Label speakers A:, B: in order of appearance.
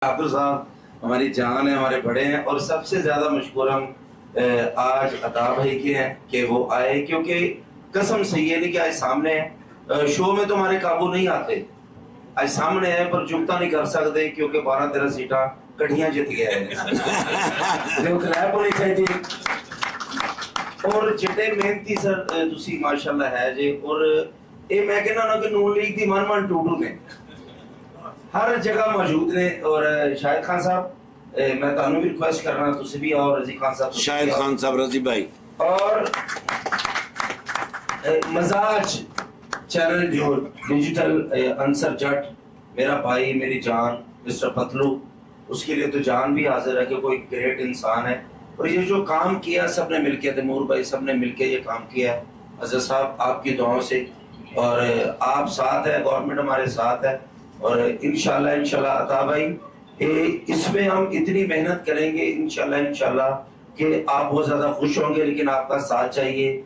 A: عبد صاحب ہماری جان ہے، ہمارے بڑے ہیں، اور سب سے زیادہ مشکور ہم آج عطا بھائی کے ہیں کہ وہ آئے، کیونکہ قسم سے یہ نہیں کہ آج سامنے ہیں، شو میں تمہارے قابو نہیں آتے، آج سامنے ہیں پر جمتا نہیں کر سکتے کیونکہ 12-13 سیٹاں کٹھیاں جت گئے ہیں جو کلیپ ہونی چاہیے اور جڑے محنتی سر تسی ماشاءاللہ ہے جی، اور یہ میں کہنا نا کہ نون لیگ دی من ٹوٹو نے ہر جگہ موجود نے، اور شاہد خان صاحب میں تانوں بھی ریکویسٹ کرنا تسی بھی، اور رضی خان صاحب
B: شاہد خان صاحب، رضی بھائی،
A: اور مزاج چینل جو ڈیجیٹل انصر جٹ میرا بھائی میری جان مسٹر پتلو، اس کے لیے تو جان بھی حاضر ہے کہ کوئی گریٹ انسان ہے، اور یہ جو کام کیا سب نے مل کے، تیمور بھائی سب نے مل کے یہ کام کیا ہے، عزت صاحب آپ کی دعاؤں سے، اور آپ ساتھ ہے، گورنمنٹ ہمارے ساتھ ہے، اور انشاءاللہ عطا بھائی اس میں ہم اتنی محنت کریں گے انشاءاللہ کہ آپ بہت زیادہ خوش ہوں گے، لیکن آپ کا ساتھ چاہیے،